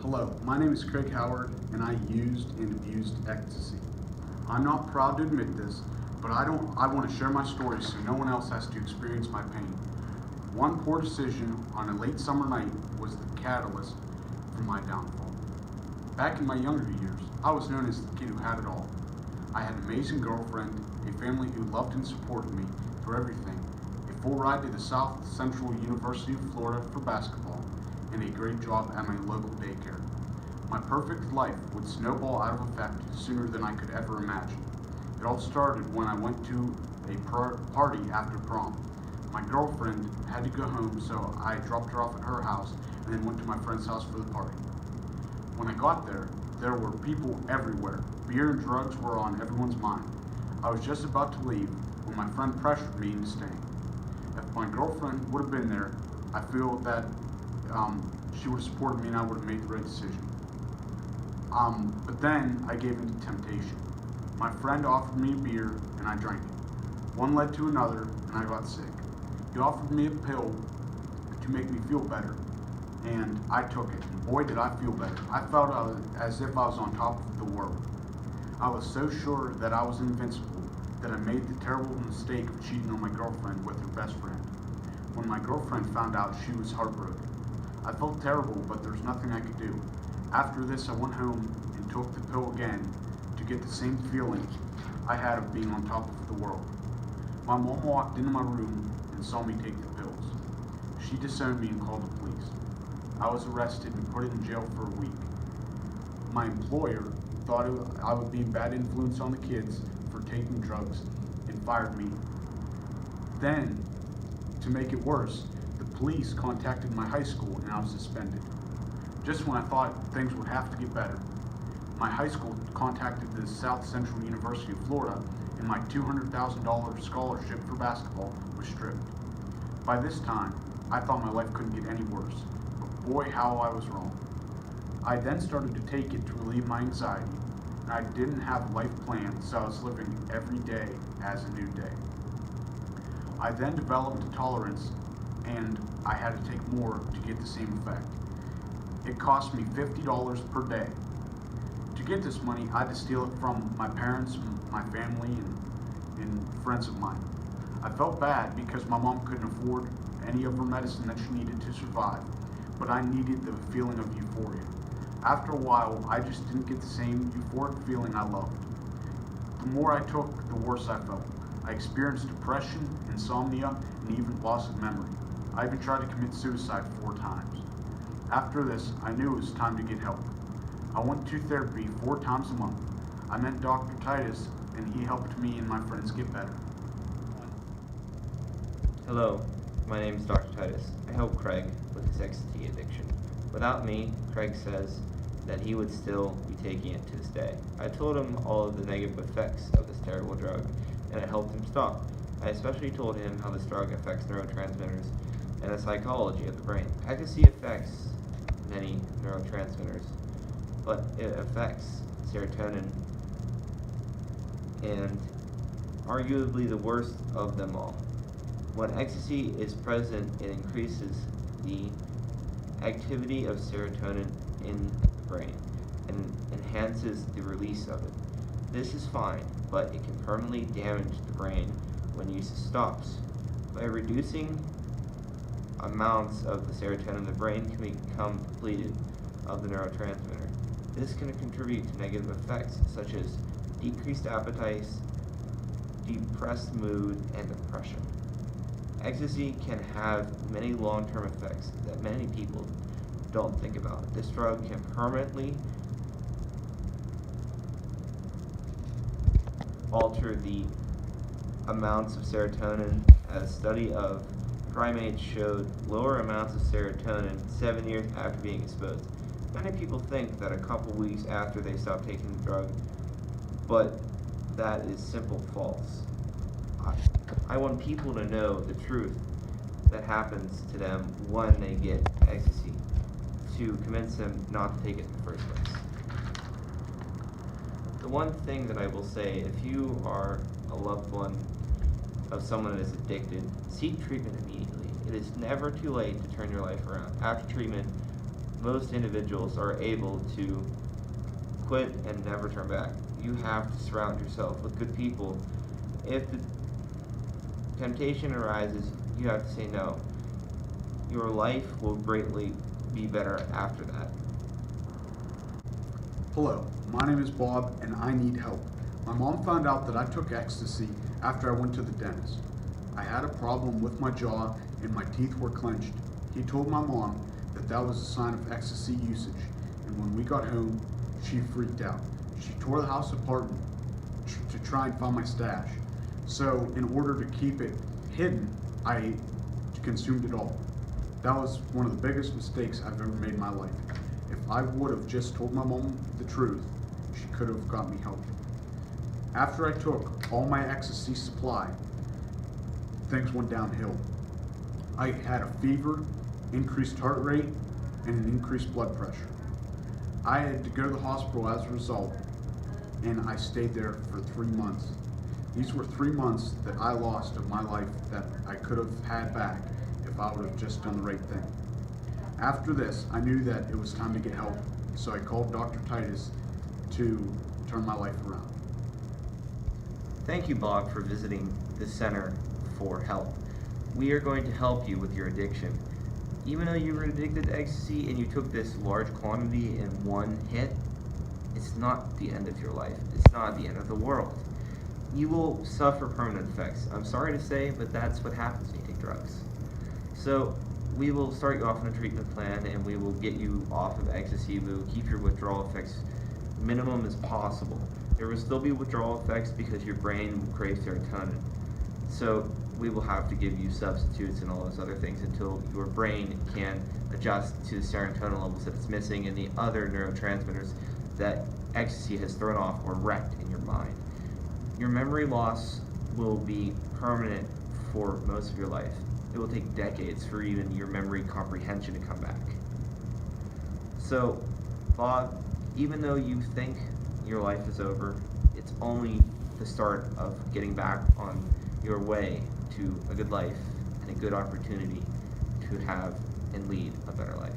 Hello, my name is Craig Howard, and I used and abused ecstasy. I'm not proud to admit this, but I want to share my story so no one else has to experience my pain. One poor decision on a late summer night was the catalyst for my downfall. Back in my younger years, I was known as the kid who had it all. I had an amazing girlfriend, a family who loved and supported me through everything, a full ride to the South Central University of Florida for basketball, and a great job at my local daycare. My perfect life would snowball out of effect sooner than I could ever imagine. It all started when I went to a party after prom. My girlfriend had to go home, so I dropped her off at her house and then went to my friend's house for the party. When I got there were people everywhere. Beer and drugs were on everyone's mind. I was just about to leave when my friend pressured me into staying. If my girlfriend would have been there, I feel that she would have supported me and I would have made the right decision. But then I gave in to temptation. My friend offered me a beer and I drank it. One led to another and I got sick. He offered me a pill to make me feel better and I took it. And boy, did I feel better. I felt as if I was on top of the world. I was so sure that I was invincible that I made the terrible mistake of cheating on my girlfriend with her best friend. When my girlfriend found out, she was heartbroken. I felt terrible, but there's nothing I could do. After this, I went home and took the pill again to get the same feeling I had of being on top of the world. My mom walked into my room and saw me take the pills. She disowned me and called the police. I was arrested and put in jail for a week. My employer thought I would be a bad influence on the kids for taking drugs and fired me. Then, to make it worse, the police contacted my high school and I was suspended. Just when I thought things would have to get better, my high school contacted the South Central University of Florida and my $200,000 scholarship for basketball was stripped. By this time, I thought my life couldn't get any worse, but boy how I was wrong. I then started to take it to relieve my anxiety, and I didn't have a life plan, so I was living every day as a new day. I then developed a tolerance and I had to take more to get the same effect. It cost me $50 per day. To get this money, I had to steal it from my parents, my family, and friends of mine. I felt bad because my mom couldn't afford any of her medicine that she needed to survive, but I needed the feeling of euphoria. After a while, I just didn't get the same euphoric feeling I loved. The more I took, the worse I felt. I experienced depression, insomnia, and even loss of memory. I even tried to commit suicide 4 times. After this, I knew it was time to get help. I went to therapy 4 times a month. I met Dr. Titus, and he helped me and my friends get better. Hello, my name is Dr. Titus. I help Craig with his ecstasy addiction. Without me, Craig says that he would still be taking it to this day. I told him all of the negative effects of this terrible drug, and it helped him stop. I especially told him how this drug affects neurotransmitters and the psychology of the brain. Ecstasy affects many neurotransmitters, but it affects serotonin, and arguably the worst of them all. When ecstasy is present, it increases the activity of serotonin in the brain and enhances the release of it. This is fine, but it can permanently damage the brain when use stops. By reducing amounts of the serotonin, the brain can become depleted of the neurotransmitter. This can contribute to negative effects such as decreased appetite, depressed mood, and depression. Ecstasy can have many long-term effects that many people don't think about. This drug can permanently alter the amounts of serotonin. A study of primates showed lower amounts of serotonin 7 years after being exposed. Many people think that a couple weeks after they stop taking the drug, but that is simple false. I want people to know the truth that happens to them when they get ecstasy to convince them not to take it in the first place. The one thing that I will say, if you are a loved one of someone that is addicted, seek treatment immediately. It is never too late to turn your life around. After treatment, most individuals are able to quit and never turn back. You have to surround yourself with good people. If the temptation arises, you have to say no. Your life will greatly be better after that. Hello, my name is Bob and I need help. My mom found out that I took ecstasy after I went to the dentist. I had a problem with my jaw and my teeth were clenched. He told my mom that that was a sign of ecstasy usage, and when we got home, she freaked out. She tore the house apart to try and find my stash. So in order to keep it hidden, I consumed it all. That was one of the biggest mistakes I've ever made in my life. If I would have just told my mom the truth, she could have got me help. After I took all my ecstasy supply, things went downhill. I had a fever, increased heart rate, and an increased blood pressure. I had to go to the hospital as a result, and I stayed there for 3 months. These were 3 months that I lost of my life that I could have had back if I would have just done the right thing. After this, I knew that it was time to get help, so I called Dr. Titus to turn my life around. Thank you, Bob, for visiting the Center for Help. We are going to help you with your addiction. Even though you were addicted to ecstasy and you took this large quantity in one hit, it's not the end of your life. It's not the end of the world. You will suffer permanent effects. I'm sorry to say, but that's what happens when you take drugs. So we will start you off on a treatment plan and we will get you off of ecstasy. We will keep your withdrawal effects minimum as possible. There will still be withdrawal effects because your brain will crave serotonin. So we will have to give you substitutes and all those other things until your brain can adjust to the serotonin levels that it's missing and the other neurotransmitters that ecstasy has thrown off or wrecked in your mind. Your memory loss will be permanent for most of your life. It will take decades for even your memory comprehension to come back. So, Bob, even though you think your life is over, it's only the start of getting back on your way to a good life and a good opportunity to have and lead a better life.